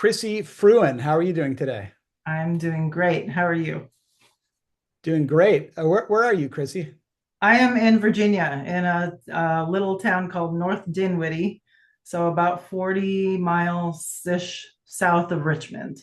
Chrissy Fruen. How are you doing today? I'm doing great. How are you? Doing great. Where are you, Chrissy? I am in Virginia in a little town called North Dinwiddie, so about 40 miles-ish south of Richmond.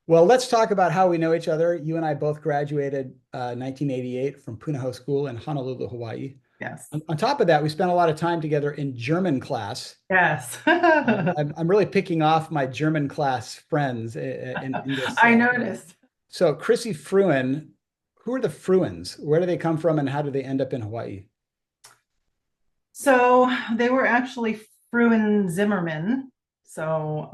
Well, let's talk about how we know each other. You and I both graduated 1988 from Punahou School in Honolulu, Hawaii. Yes. On top of that, we spent a lot of time together in German class. Yes. I'm really picking off my German class friends in this. I noticed. So, Chrissy Fruen, who are the Fruens? Where do they come from, and how do they end up in Hawaii? So they were actually Fruen Zimmerman, so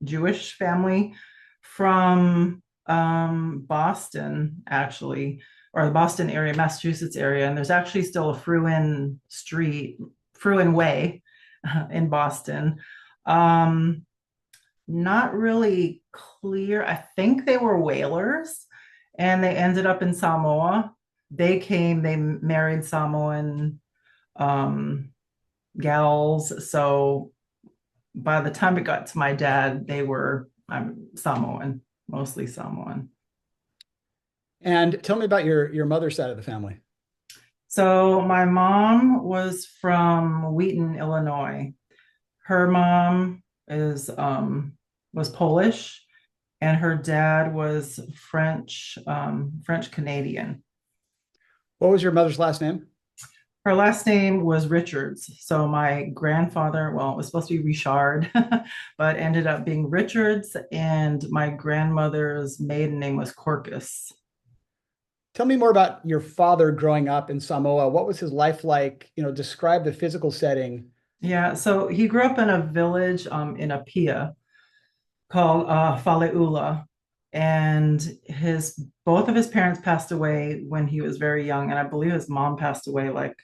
Jewish family from Boston, actually, or the Boston area, Massachusetts area. And there's actually still a Fruen Street, Fruen Way in Boston. Um, Not really clear. I think they were whalers and they ended up in Samoa. They married Samoan um, gals. So by the time it got to my dad, I'm Samoan, mostly Samoan. And tell me about your mother's side of the family. So my mom was from Wheaton, Illinois. Her mom is was Polish, and her dad was French Canadian. What was your mother's last name? Her last name was Richards. So my grandfather, well, it was supposed to be Richard, but ended up being Richards, and my grandmother's maiden name was Corcus. Tell me more about your father growing up in Samoa. What was his life like? Describe the physical setting. Yeah, so he grew up in a village in Apia called Faleula, and his both of his parents passed away when he was very young, and I believe his mom passed away like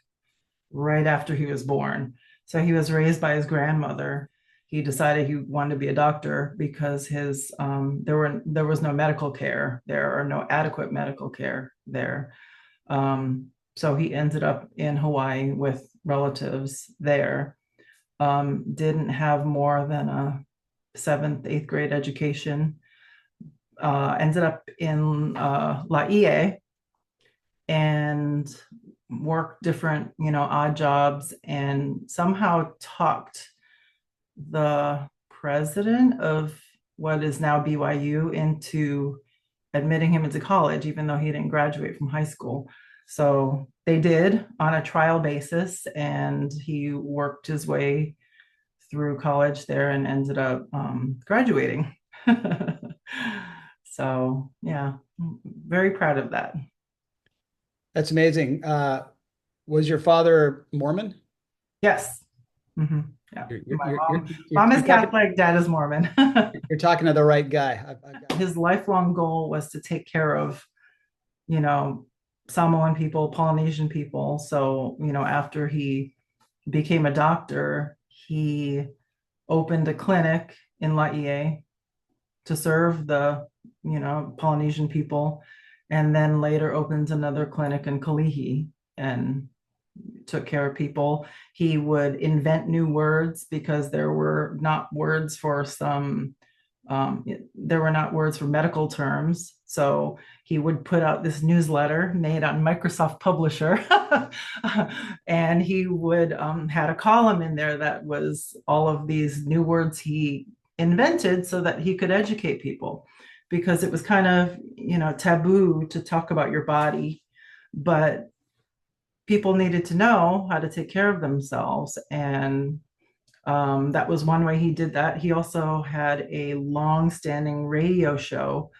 right after he was born. So he was raised by his grandmother. He decided he wanted to be a doctor because his there was no medical care there or no adequate medical care there. So he ended up in Hawaii with relatives there. Didn't have more than a seventh, eighth grade education. Ended up in Laie and worked different, odd jobs, and somehow talked the president of what is now BYU into admitting him into college, even though he didn't graduate from high school. So they did on a trial basis, and he worked his way through college there and ended up graduating. So, yeah, very proud of that. That's amazing. Was your father Mormon? Yes. Mm-hmm. Yeah. You're, you're, My you're, you're, mom, you're, mom is you're talking, Catholic, dad is Mormon. you're talking to the right guy. I've got His lifelong goal was to take care of, you know, Samoan people, Polynesian people. So, after he became a doctor, he opened a clinic in Laie to serve the, Polynesian people, and then later opened another clinic in Kalihi and took care of people. He would invent new words because there were not words for there were not words for medical terms. So he would put out this newsletter made on Microsoft Publisher, and he would had a column in there that was all of these new words he invented so that he could educate people, because it was kind of taboo to talk about your body, but people needed to know how to take care of themselves. And that was one way he did that. He also had a long-standing radio show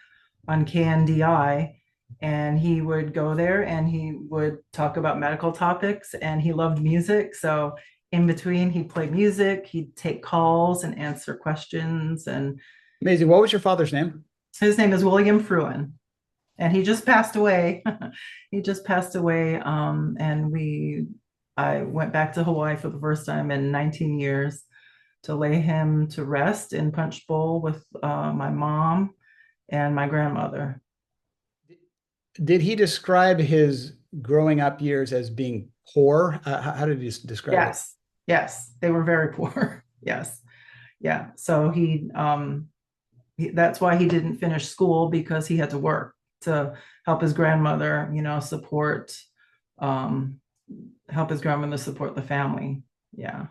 on KNDI, and he would go there and he would talk about medical topics, and he loved music. So in between, he'd play music, he'd take calls and answer questions. And amazing. What was your father's name? his name is William Fruen, and he just passed away. He just passed away. I went back to Hawaii for the first time in 19 years to lay him to rest in Punch Bowl with my mom and my grandmother. Did he describe his growing up years as being poor? How did he describe it? Yes, yes, they were very poor. Yes, Yeah. So that's why he didn't finish school, because he had to work to help his grandmother, um, help his grandmother support the family. Yeah.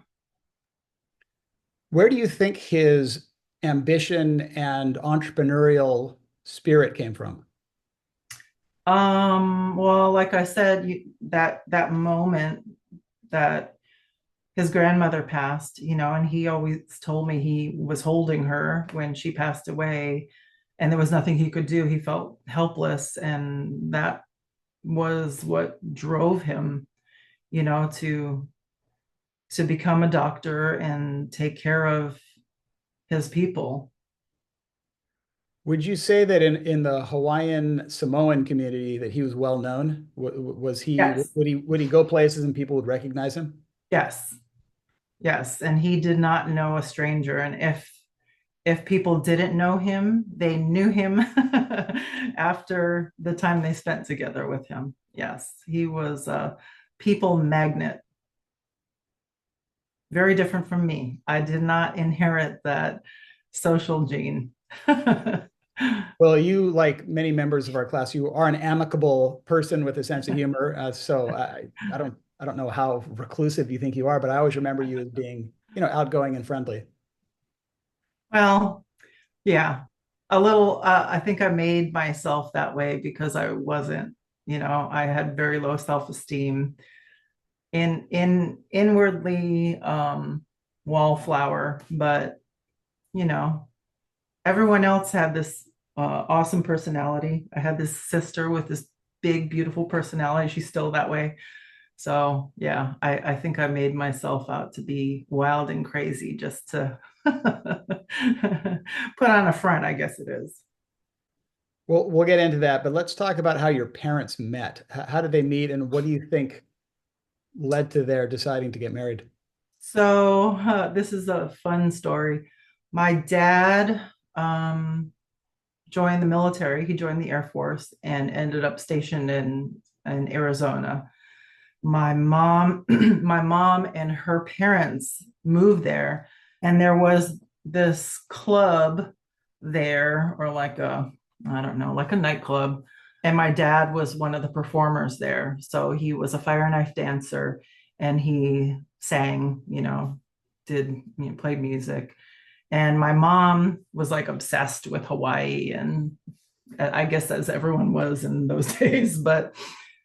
Where do you think his ambition and entrepreneurial spirit came from? Well, like I said, that moment that his grandmother passed, and he always told me he was holding her when she passed away, and there was nothing he could do. He felt helpless, and that was what drove him, to become a doctor and take care of his people. Would you say that in the Hawaiian Samoan community that he was well known? Was he Yes, would he go places and people would recognize him? yes, yes. And he did not know a stranger. And if people didn't know him, they knew him after the time they spent together with him. Yes, he was a people magnet, very different from me. I did not inherit that social gene. Well, you, like many members of our class, you are an amicable person with a sense of humor. So I don't know how reclusive you think you are, but I always remember you as being, outgoing and friendly. Well, yeah, a little. I think I made myself that way because I wasn't. I had very low self-esteem. Inwardly, wallflower, but you know, everyone else had this awesome personality. I had this sister with this big, beautiful personality. She's still that way. So yeah, I think I made myself out to be wild and crazy just to put on a front, I guess it is. We'll get into that, but let's talk about how your parents met. How did they meet, and what do you think led to their deciding to get married? So this is a fun story. My dad joined the military. He joined the Air Force and ended up stationed in Arizona. My mom, my mom and her parents moved there, and there was this club there, or like I don't know, like a nightclub. And my dad was one of the performers there. So he was a fire knife dancer, and he sang, played music. And my mom was like obsessed with Hawaii, and I guess as everyone was in those days, but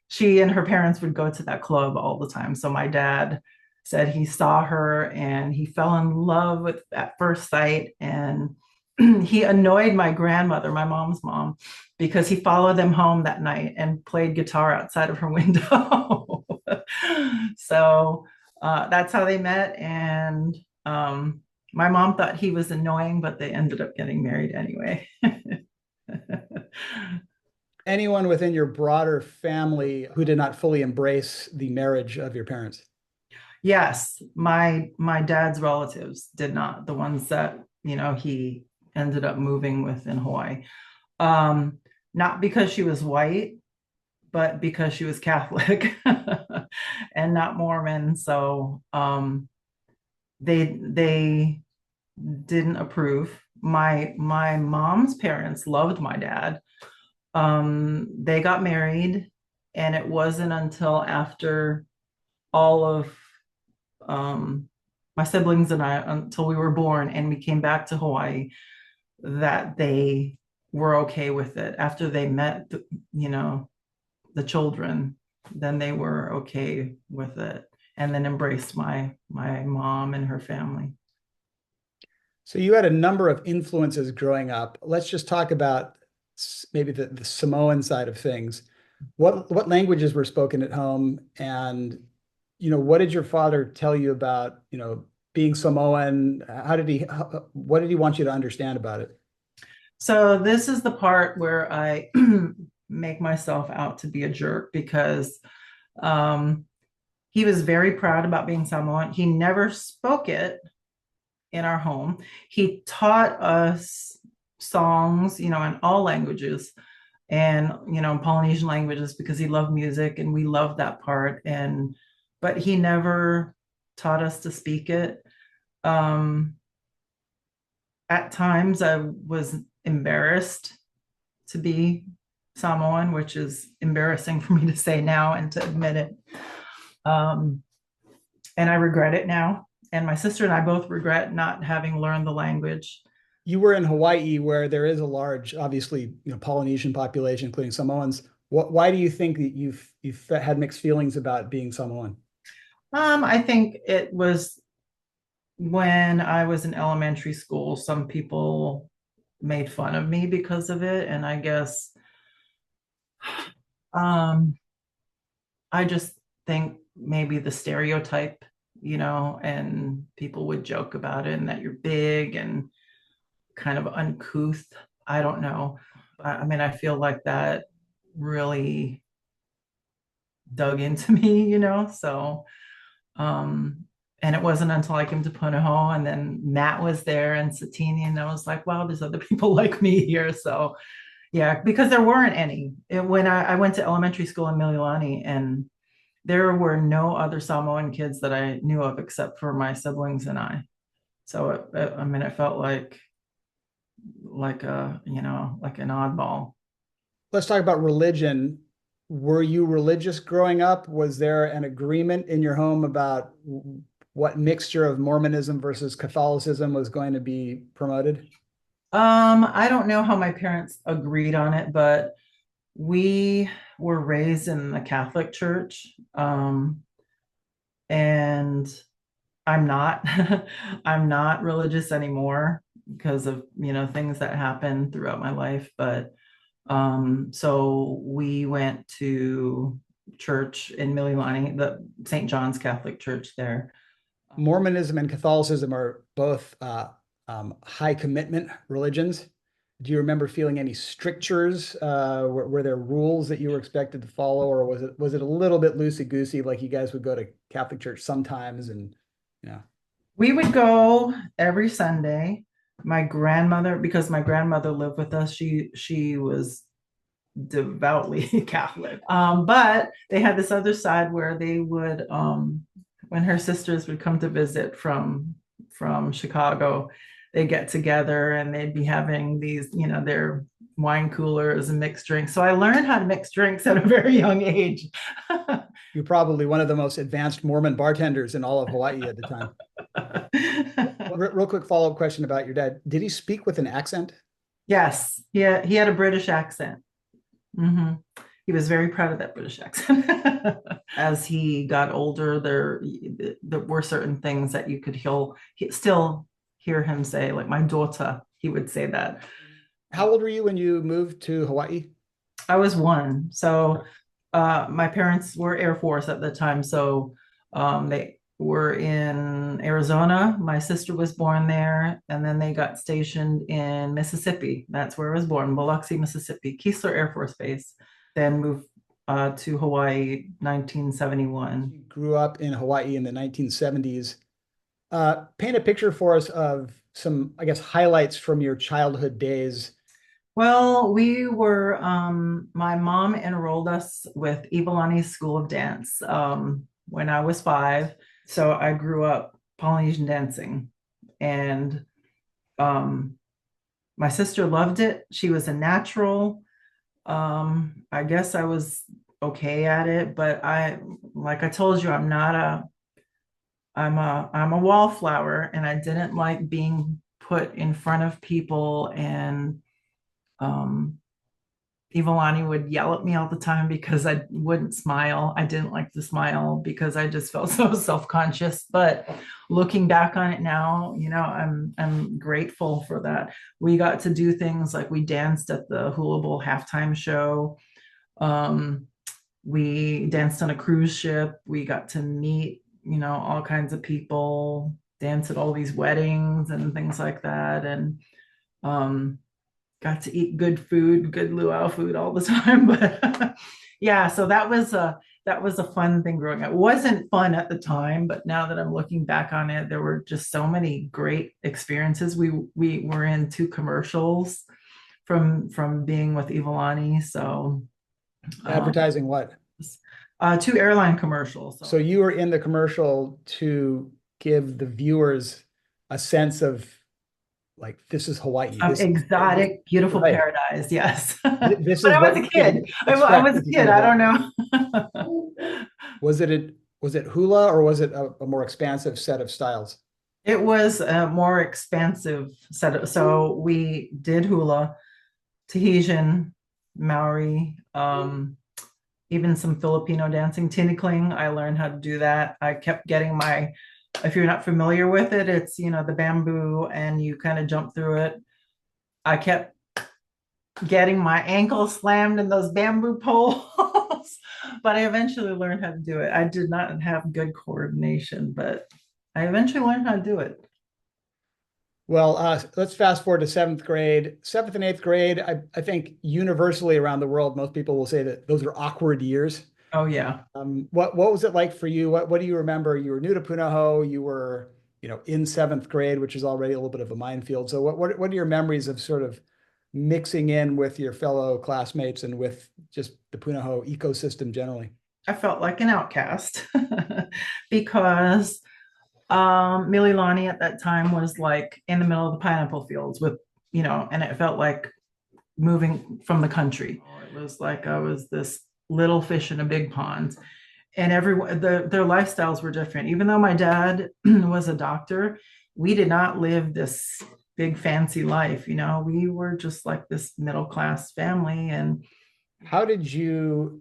she and her parents would go to that club all the time. So my dad said he saw her and he fell in love with at first sight. And he annoyed my grandmother, my mom's mom, because he followed them home that night and played guitar outside of her window. So that's how they met. And my mom thought he was annoying, but they ended up getting married anyway. Anyone within your broader family who did not fully embrace the marriage of your parents? Yes, my dad's relatives did not. The ones that, he ended up moving with in Hawaii. Um, Not because she was white, but because she was Catholic and not Mormon. So they didn't approve. My mom's parents loved my dad. They got married, and it wasn't until after all of um, my siblings and I, until we were born and we came back to Hawaii, that they were okay with it. After they met, the children, then they were okay with it, and then embraced my mom and her family. So you had a number of influences growing up. Let's just talk about maybe the Samoan side of things. What languages were spoken at home, and what did your father tell you about being Samoan? What did he want you to understand about it? So this is the part where I make myself out to be a jerk, because um, he was very proud about being Samoan. He never spoke it in our home. He taught us songs, in all languages, and Polynesian languages, because he loved music and we loved that part. But he never taught us to speak it. Um, At times I was embarrassed to be Samoan, which is embarrassing for me to say now and to admit it. Um, and I regret it now. And my sister and I both regret not having learned the language. You were in Hawaii, where there is a large, obviously, Polynesian population, including Samoans. Why do you think that you've had mixed feelings about being Samoan? I think it was when I was in elementary school, some people made fun of me because of it. And I guess um, I just think maybe the stereotype, and people would joke about it and that you're big and kind of uncouth. I don't know. I mean, I feel like that really dug into me, so um and it wasn't until I came to Punahou and then Matt was there and Satini, and I was like, wow, there's other people like me here. So yeah, because there weren't any. When I went to elementary school in Mililani, and there were no other Samoan kids that I knew of except for my siblings and I. So I mean, it felt like a, like an oddball. Let's talk about religion. Were you religious growing up? Was there an agreement in your home about what mixture of Mormonism versus Catholicism was going to be promoted? I don't know how my parents agreed on it, but we were raised in the Catholic Church. And I'm not I'm not religious anymore because of, things that happened throughout my life. But so we went to church in Mililani, the St. John's Catholic Church there. Mormonism and Catholicism are both high commitment religions. Do you remember feeling any strictures? Were there rules that you were expected to follow, or was it a little bit loosey goosey, like you guys would go to Catholic church sometimes, and you know? We would go every Sunday. My grandmother, because my grandmother lived with us, she was devoutly Catholic. But they had this other side where they would, when her sisters would come to visit from Chicago, they get together and they'd be having these, their wine coolers and mixed drinks. So I learned how to mix drinks at a very young age. You're probably one of the most advanced Mormon bartenders in all of Hawaii at the time. Real quick follow-up question about your dad. Did he speak with an accent? Yes, he had a British accent. Mm-hmm. He was very proud of that British accent. As he got older, there were certain things that you could still hear him say, like my daughter, he would say that. How old were you when you moved to Hawaii? I was one. So my parents were Air Force at the time. So they were in Arizona. My sister was born there. And then they got stationed in Mississippi. That's where I was born, Biloxi, Mississippi, Keesler Air Force Base. Then moved to Hawaii, 1971. You grew up in Hawaii in the 1970s. Paint a picture for us of some, I guess, highlights from your childhood days. Well, my mom enrolled us with Iolani School of Dance when I was 5. So I grew up Polynesian dancing. And my sister loved it. She was a natural. I guess I was okay at it, but like I told you, I'm a wallflower, and I didn't like being put in front of people. And um, Iolani would yell at me all the time because I wouldn't smile. I didn't like to smile because I just felt so self-conscious. But looking back on it now, I'm grateful for that. We got to do things like we danced at the Hula Bowl halftime show. Um, we danced on a cruise ship. We got to meet, all kinds of people, dance at all these weddings and things like that. And got to eat good food, good luau food all the time. But yeah, so that was a fun thing growing up. It wasn't fun at the time, but now that I'm looking back on it, there were just so many great experiences. We were in 2 commercials from being with Iolani. So Advertising what? 2 airline commercials. So you were in the commercial to give the viewers a sense of like this is Hawaii. This Exotic, beautiful right. paradise. Yes. This But is I what was a you should kid. I expect was if a you come kid. to I don't Hawaii. know. Was it hula or was it a more expansive set of styles? It was a more expansive set of, so we did hula, Tahitian, Maori, even some Filipino dancing, tinikling. I learned how to do that. I kept getting my, if you're not familiar with it, it's, the bamboo and you kind of jump through it. I kept getting my ankle slammed in those bamboo poles, but I eventually learned how to do it. I did not have good coordination, but I eventually learned how to do it. Well, let's fast forward to seventh grade. Seventh and eighth grade, I think universally around the world, most people will say that those are awkward years. Oh yeah. What was it like for you? What do you remember? You were new to Punahou. You were, in seventh grade, which is already a little bit of a minefield. So what are your memories of sort of mixing in with your fellow classmates and with just the Punahou ecosystem generally? I felt like an outcast because Mililani at that time was like in the middle of the pineapple fields with, and it felt like moving from the country. It was like I was this little fish in a big pond. And everyone, their lifestyles were different. Even though my dad was a doctor, we did not live this big fancy life. We were just like this middle class family. And How did you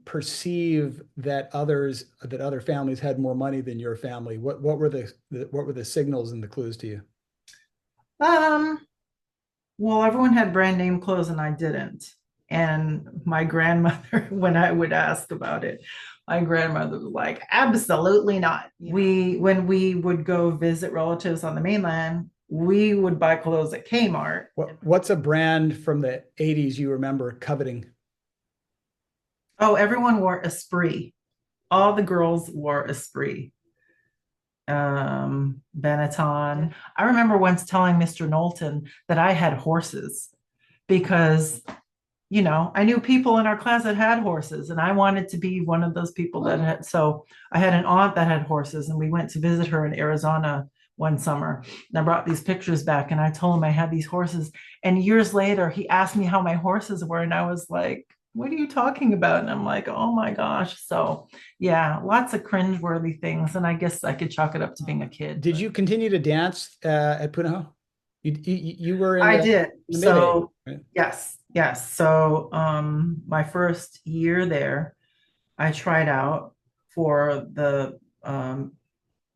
perceive that other families had more money than your family? What were the signals and the clues to you? um, well, everyone had brand name clothes and I didn't. And my grandmother, when I would ask about it, my grandmother was like, absolutely not. When we would go visit relatives on the mainland, we would buy clothes at Kmart. What's a brand from the 80s you remember coveting? Oh, everyone wore Esprit. All the girls wore Esprit. Benetton. I remember once telling Mr. Knowlton that I had horses because I knew people in our class that had horses, and I wanted to be one of those people that had. So I had an aunt that had horses, and we went to visit her in Arizona one summer. And I brought these pictures back, and I told him I had these horses. And years later, he asked me how my horses were, and I was like, "What are you talking about?" And I'm like, "Oh my gosh!" So yeah, lots of cringeworthy things, and I guess I could chalk it up to being a kid. Did you continue to dance at Punahou? You were in I did. the mid age, So right? yes, yes. So my first year there, I tried out for the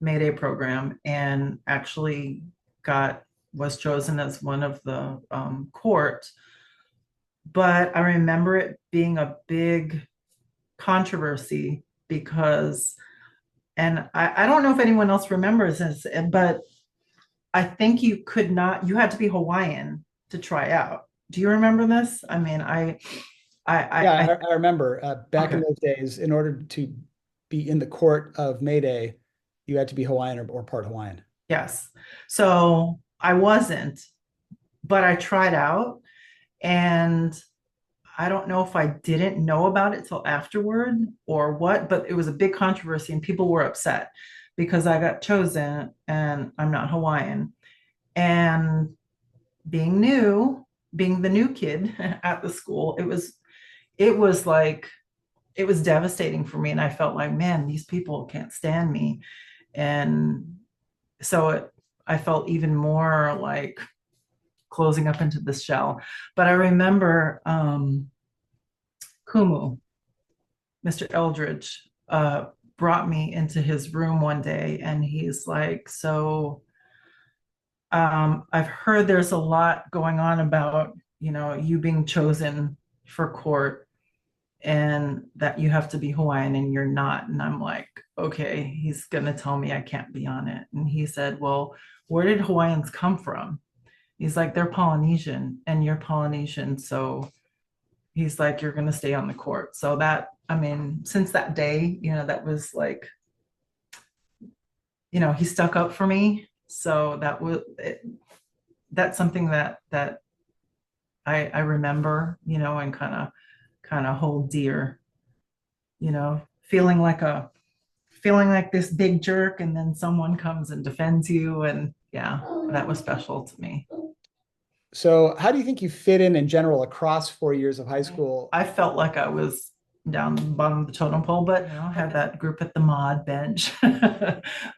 Mayday program and actually was chosen as one of the court. But I remember it being a big controversy because, and I don't know if anyone else remembers this, but I think you had to be Hawaiian to try out. Do you remember this? I mean, Yeah, I remember back in okay. those days, in order to be in the court of Mayday, you had to be Hawaiian or part Hawaiian. Yes. So I wasn't, but I tried out and I don't know if I didn't know about it till afterward or what, but it was a big controversy and people were upset because I got chosen and I'm not Hawaiian. And being new, being the new kid at the school, it was like it was devastating for me. And I felt like, man, these people can't stand me. And so I felt even more like closing up into this shell. But I remember Kumu, Mr. Eldridge, brought me into his room one day and he's like, so I've heard there's a lot going on about, you being chosen for court and that you have to be Hawaiian and you're not. And I'm like, okay, he's going to tell me I can't be on it. And he said, well, where did Hawaiians come from? He's like, they're Polynesian and you're Polynesian. So he's like, you're going to stay on the court. So that, I mean, since that day, that was like, he stuck up for me. So that's something that I remember, and kind of hold dear, feeling like this big jerk and then someone comes and defends you and yeah, that was special to me. So how do you think you fit in general across 4 years of high school? I felt like I was down the bottom of the totem pole, but I had that group at the mod bench.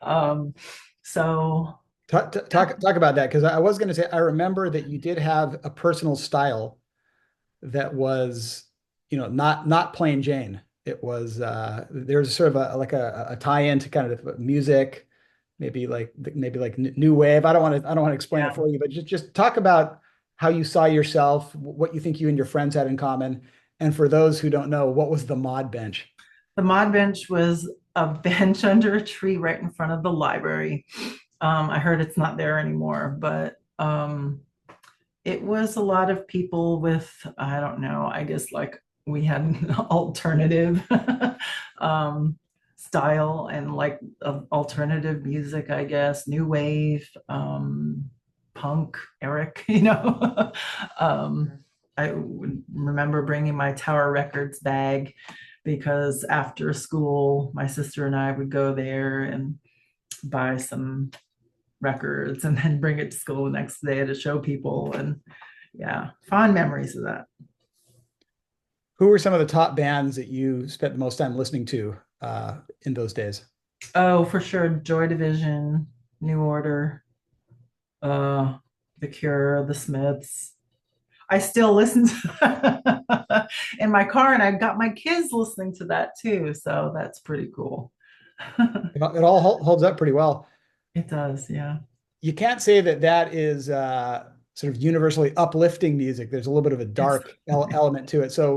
um, so Talk about that because I was going to say I remember that you did have a personal style that was, not plain Jane. It was there's sort of a tie-in to kind of music, maybe like new wave. I don't want to explain it yeah, for you, but just talk about how you saw yourself, what you think you and your friends had in common, and for those who don't know, what was the mod bench? the mod bench was a bench under a tree right in front of the library. I heard it's not there anymore, but it was a lot of people with, I don't know, I guess like we had an alternative style and like alternative music, I guess, new wave, punk, Eric, I would remember bringing my Tower Records bag because after school, my sister and I would go there and buy some records and then bring it to school the next day to show people. And yeah, fond memories of that. Who were some of the top bands that you spent the most time listening to in those days? Oh, for sure. Joy Division, New Order, uh, The Cure, The Smiths. I still listen to in my car, and I've got my kids listening to that too. So that's pretty cool. It all holds up pretty well. It does, yeah. You can't say that that is sort of universally uplifting music. There's a little bit of a It's dark element to it. So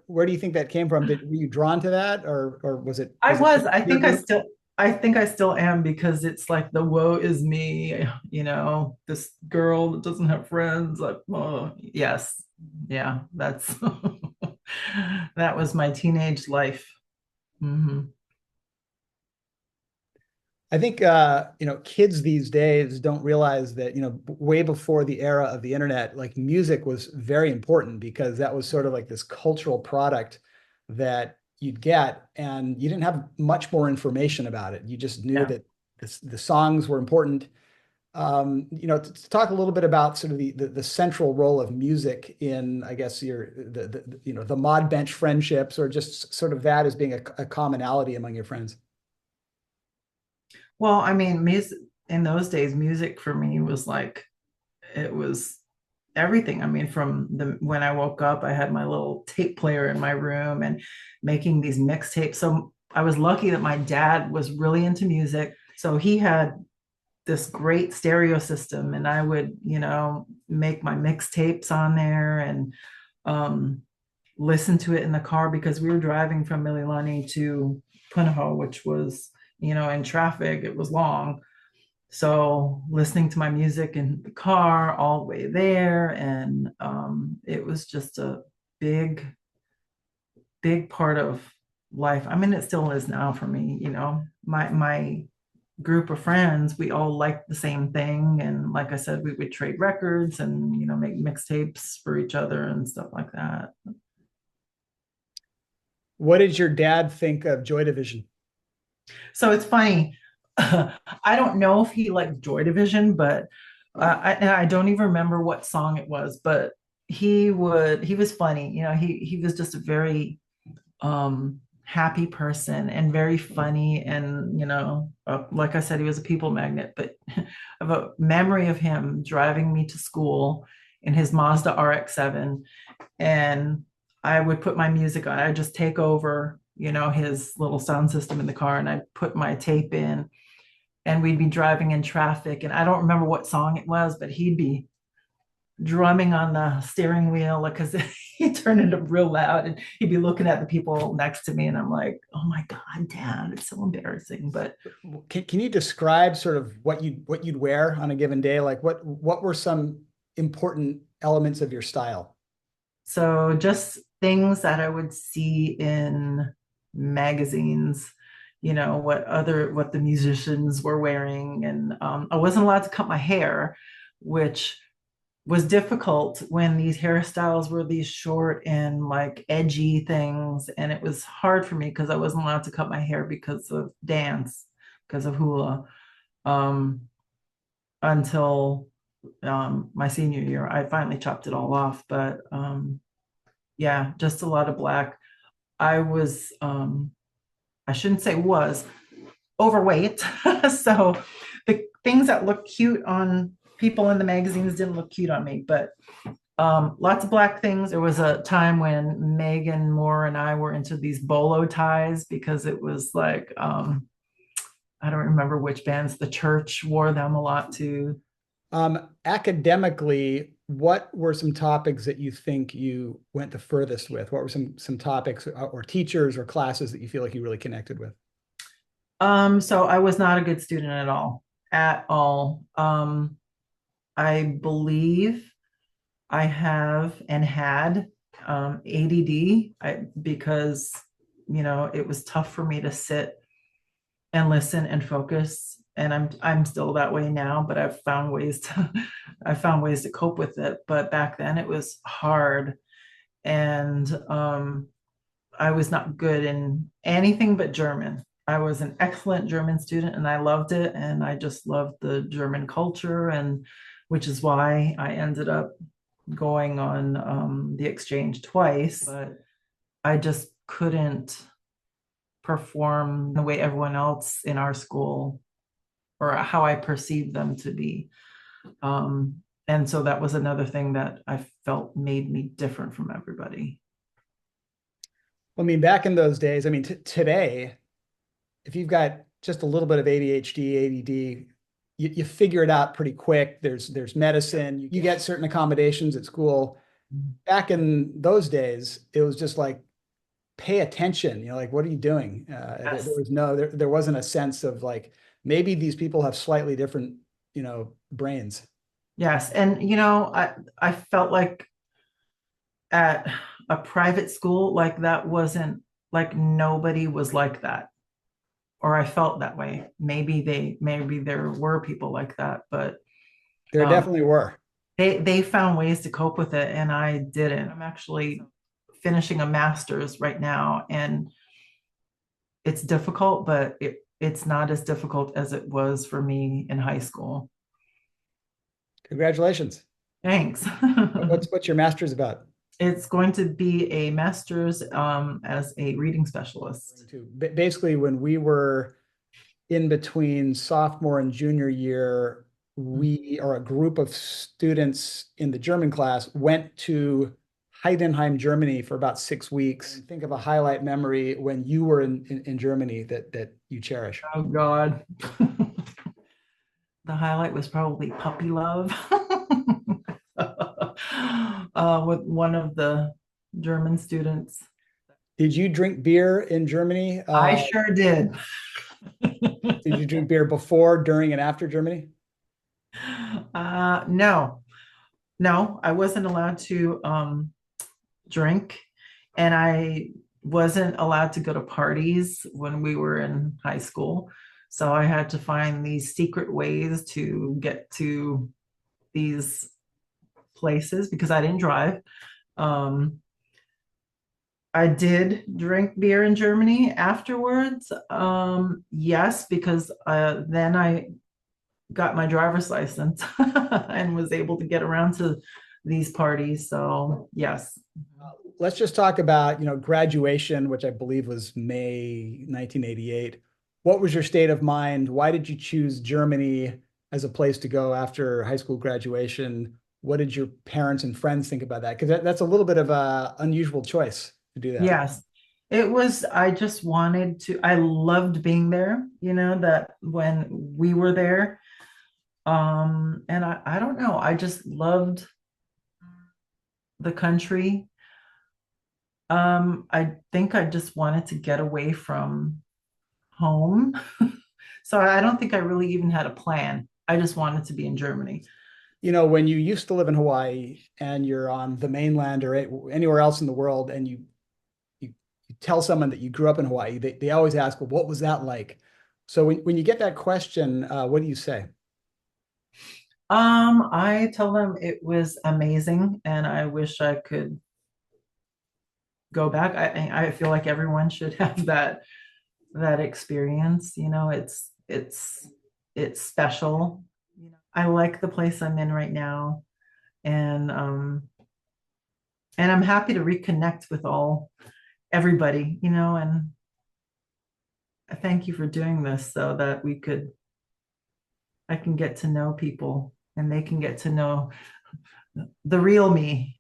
where do you think that came from? Were you drawn to that, or I was it was. your group? I think I still am because it's like the woe is me, this girl that doesn't have friends. Like, oh, yes. Yeah, that's that was my teenage life. Hmm. I think kids these days don't realize that, way before the era of the internet, like music was very important because that was sort of like this cultural product that you'd get, and you didn't have much more information about it. You just knew Yeah. that the songs were important. To talk a little bit about sort of the central role of music in, I guess, the mod bench friendships, or just sort of that as being a commonality among your friends. Well, I mean, music in those days, music for me was like it was everything. I mean, from the when I woke up, I had my little tape player in my room and making these mixtapes. So I was lucky that my dad was really into music. So he had this great stereo system, and I would, make my mixtapes on there and um, listen to it in the car because we were driving from Mililani to Punahou, which was, in traffic, it was long. So listening to my music in the car all the way there, and it was just a big, big part of life. I mean, it still is now for me. My group of friends, we all liked the same thing, and like I said, we would trade records and make mixtapes for each other and stuff like that. What did your dad think of Joy Division? So it's funny. I don't know if he liked Joy Division, but and I don't even remember what song it was, but he was funny. He was just a very happy person and very funny. And, like I said, he was a people magnet, but I have a memory of him driving me to school in his Mazda RX-7. And I would put my music on. I'd just take over, his little sound system in the car, and I'd put my tape in, and we'd be driving in traffic. And I don't remember what song it was, but he'd be drumming on the steering wheel because he turned it up real loud, and he'd be looking at the people next to me, and I'm like, oh my God, Dad, it's so embarrassing. But Can you describe sort of what you'd wear on a given day? Like what were some important elements of your style? so just things that I would see in magazines, what the musicians were wearing. And I wasn't allowed to cut my hair, which was difficult when these hairstyles were these short and like edgy things. And it was hard for me because I wasn't allowed to cut my hair because of dance, because of hula. Um, until my senior year. I finally chopped it all off, but yeah, just a lot of black. I was, I shouldn't say was, overweight. So the things that look cute on people in the magazines didn't look cute on me, but lots of black things. There was a time when Megan Moore and I were into these bolo ties because it was like, I don't remember which bands, the church wore them a lot too. Academically, what were some topics that you think you went the furthest with? What were some topics or teachers or classes that you feel like you really connected with? So I was not a good student at all, at all. I believe I have and had ADD because, it was tough for me to sit and listen and focus. And I'm still that way now, but I've found ways to cope with it. But back then it was hard. And I was not good in anything but German. I was an excellent German student and I loved it. And I just loved the German culture, and which is why I ended up going on the exchange twice. But I just couldn't perform the way everyone else in our school or how I perceived them to be. And so that was another thing that I felt made me different from everybody. I mean, back in those days, I mean, today, if you've got just a little bit of ADHD, ADD, you figure it out pretty quick. There's medicine. You get certain accommodations at school. Back in those days, it was just like pay attention. Like what are you doing? Yes. There wasn't a sense of like maybe these people have slightly different brains. Yes. And I felt like at a private school, like that wasn't like nobody was like that. Or I felt that way. Maybe there were people like that, but There definitely were. they found ways to cope with it and I didn't. I'm actually finishing a master's right now, and it's difficult, but it's not as difficult as it was for me in high school. Congratulations. Thanks. What's your master's about? It's going to be a master's as a reading specialist. Basically, when we were in between sophomore and junior year, we are a group of students in the German class went to Heidenheim, Germany for about 6 weeks. Think of a highlight memory when you were in Germany that you cherish. Oh God. The highlight was probably puppy love with one of the German students. Did you drink beer in Germany? I sure did. Did you drink beer before, during, and after Germany? No, no, I wasn't allowed to drink, and I wasn't allowed to go to parties when we were in high school. So I had to find these secret ways to get to these places because I didn't drive. Um, I did drink beer in Germany afterwards. Yes, because then I got my driver's license and was able to get around to these parties. So yes. Let's just talk about, graduation, which I believe was May 1988. What was your state of mind? Why did you choose Germany as a place to go after high school graduation? What did your parents and friends think about that? Because that's a little bit of a unusual choice to do that. Yes. It was, I just wanted to, I loved being there, that when we were there. And I don't know, I just loved the country. I think I just wanted to get away from home. So I don't think I really even had a plan. I just wanted to be in Germany. When you used to live in Hawaii and you're on the mainland or anywhere else in the world, and you tell someone that you grew up in Hawaii, they always ask, well, what was that like? So when you get that question, what do you say? I tell them it was amazing and I wish I could go back. I feel like everyone should have that experience. It's special. I like the place I'm in right now, and I'm happy to reconnect with everybody, and I thank you for doing this so that I can get to know people and they can get to know the real me.